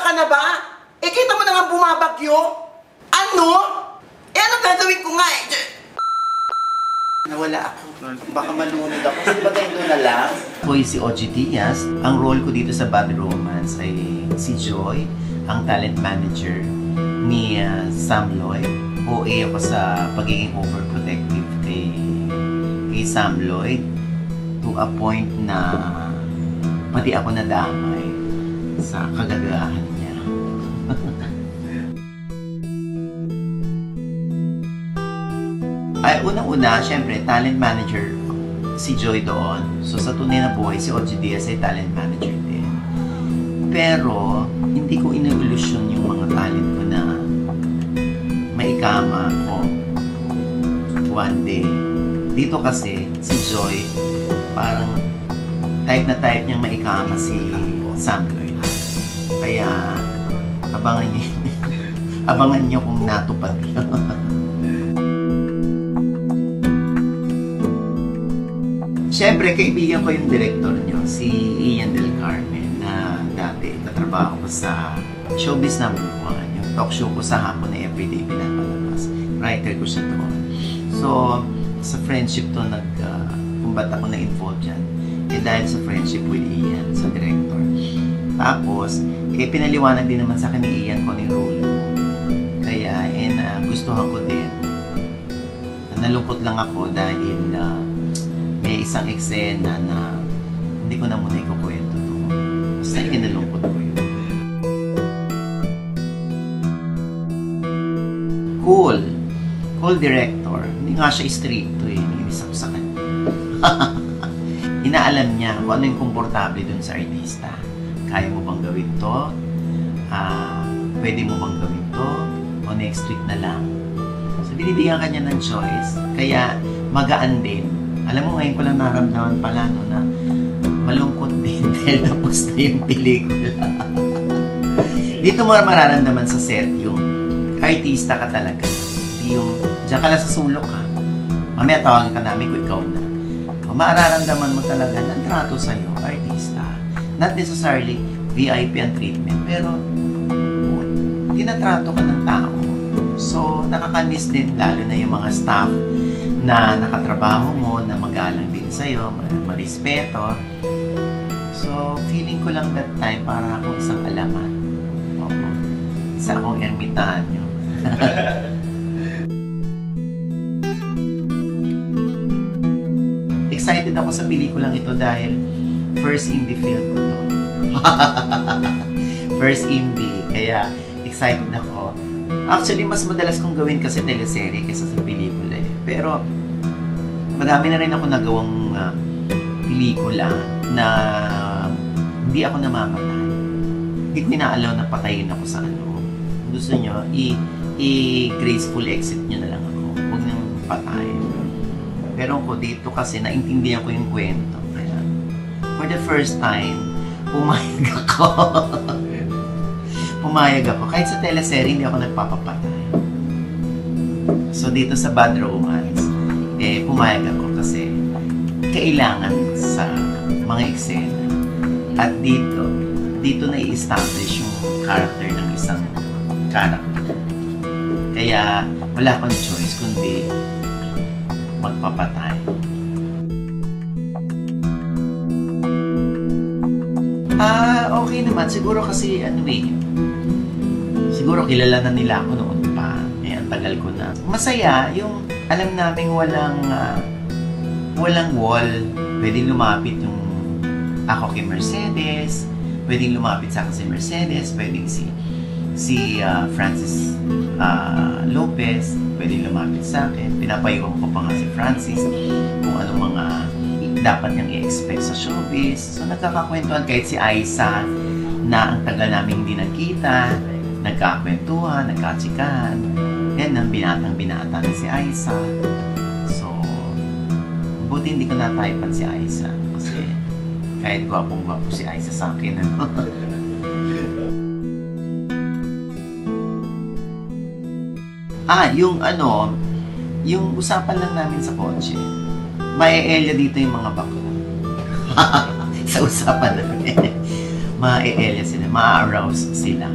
ka na ba? Eh, kita mo na nga bumabagyo. Ano? Eh, ano gagawin ko nga eh? Nawala ako. Baka malunod ako. Sabagay doon na lang. Ako si OG Diaz. Ang role ko dito sa Bad Romance ay si Joy, ang talent manager ni Sam Lloyd. OA ako sa pagiging overprotective kay Sam Lloyd to a point na pati ako nadamay sa kagagahan niya. Ay, unang-una, syempre, talent manager si Joy doon. So, sa tunay na buhay, si OG Diaz ay talent manager din. Pero, hindi ko ina-illusion yung mga talent ko na maikama ko one day. Dito kasi, si Joy, parang type na type niyang maikama si Sam Lloyd. Kaya, abangan niyo kung natupad yun. Siyempre, kaibigan ko yung director niyo, si Ian Del Carmen, na dati natrabaho ko sa Showbiz Number 1, yung talk show ko sa hapon na everyday pinapalabas. Writer ko siya doon. So, sa friendship to, kung ba't ako na-involved dyan, eh dahil sa friendship with Ian, sa director. Tapos, eh pinaliwanag din naman sa akin ni Ian kung yung role ko. Kaya, gustuhan ko din. Nalungkot lang ako dahil may isang eksena na hindi ko na muna ikukwento to. Basta kinalungkot ko yun. Cool director. Hindi nga siya stricto eh. Nainis ako sa kanya. Inaalam niya kung ano yung komportable dun sa artista. Kaya mo bang gawin to? Pwede mo bang gawin to? O next week na lang? So, binibigyan ka niya ng choice. Kaya, magaan din. Alam mo, ngayon ko lang naramdaman pala no, na malungkot din dahil tapos na yung pelikula. Dito mo mararamdaman sa set yung artista ka talaga. Yung, diyan ka lang sa sulok ha. Mamaya tawagan ka namin kung ikaw na. Mararamdaman mo talaga ng trato sa'yo, artista. Not necessarily VIP ang treatment, pero tinatrato ka ng tao. So, nakakamiss din lalo na yung mga staff na nakatrabaho mo, na magalang din sa'yo, marespeto. So, feeling ko lang that time para akong isang alamat. Opo. Isa akong ermitanyo. Excited ako sa pelikulang ito dahil first indie film ko to. First indie. Kaya, excited ako. Actually, mas madalas kong gawin kasi teleserye kaysa sa pelikula eh. Pero, madami na rin ako nagawang pelikula na hindi ako namamatay. Hindi ko inaalaw na patayin ako sa ano. Gusto nyo, i-graceful exit nyo na lang ako. Huwag nang patayin. Pero ako dito kasi naintindihan ko yung kwento. Kaya, for the first time, pumayag ako. Pumayag ako. Kahit sa teleserye, hindi ako nagpapapatay. So, dito sa Bad Romance, pumayag ako kasi kailangan sa mga eksena. At dito na i-establish yung character ng isang character. Kaya, wala akong choice kundi magpapatay. Okay naman. Siguro kasi, siguro kilala na nila ako noon pa. Ang tagal ko na. Masaya, yung alam naming walang wall. Pwedeng lumapit yung ako kay Mercedes. Pwedeng lumapit sa akin si Mercedes. Pwedeng si Francis Lopez. Pwedeng lumapit sa akin. Pinapayuhan ko pa nga si Francis kung anong mga dapat niyang i-expect sa showbiz. So, nagkakakwentuhan kahit si Aiza na ang tagal namin hindi nagkita, nagkakwentuhan, nagkatsikahan. Yan ang binatang-binata na si Aiza. So, buti hindi ko nataypan si Aiza kasi kahit gwapong-gwapo si Aiza sa akin. Yung usapan lang namin sa kotse, may area dito yung mga bako. Sa usapan namin. ma-e-elya sila, ma-arouse sila.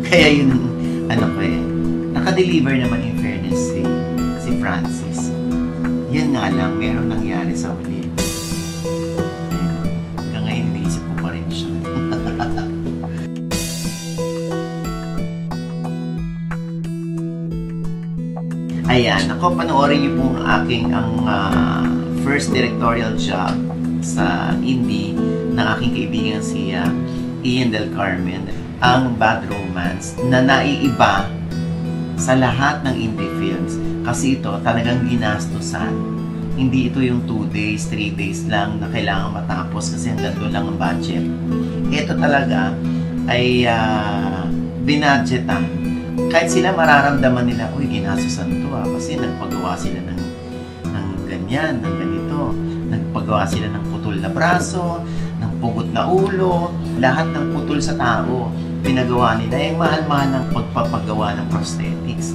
Kaya yun, nakadeliver naman in fairness si Francis. Yan nga lang, meron nangyari sa huli. Hanggang ngayon, iniisip ko pa rin siya. Ayan, ako, panoorin niyo pong first directorial job sa indie ng aking kaibigan si Ian Del Carmen, ang Bad Romance, na naiiba sa lahat ng indie films kasi ito talagang ginastusan. Hindi ito yung 2 days, 3 days lang na kailangan matapos kasi hanggang doon lang ang budget. Ito talaga ay binadgetan. Kahit sila mararamdaman nila, uy, ginastusan to kasi nagpagawa sila ng ganyan, ng ganito. Nagpagawa sila ng putol na braso, ng pugot na ulo, lahat ng putol sa tao, pinagawa nila. Yung mahal-mahal ng pagpapagawa ng prosthetics.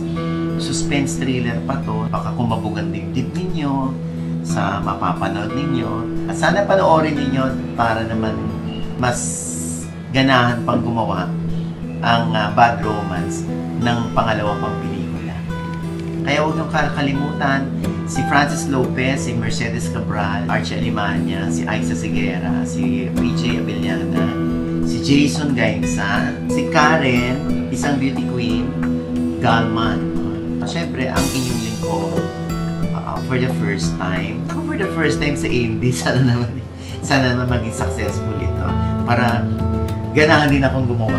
Suspense thriller pa to, baka kumabog ang dibdib ninyo sa mapapanood ninyo. At sana panoorin ninyo para naman mas ganahan pang gumawa ang Bad Romance ng pangalawa pang pelikula. Kaya huwag niyong kakalimutan si Francis Lopez, si Mercedes Cabral, Archie Alimanya, si Aiza Seguera, si PJ Abellana, si Jason Gainsa, si Karen, isang beauty queen, Galman. Siyempre, ang inyong lingkod for the first time. Ako for the first time sa indie, sana naman maging successful ito. Para ganahan din akong gumawa.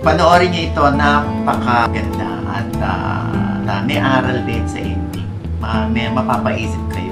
Panoorin niyo ito, napakaganda at may aral din sa indie. May mapapaisip kayo.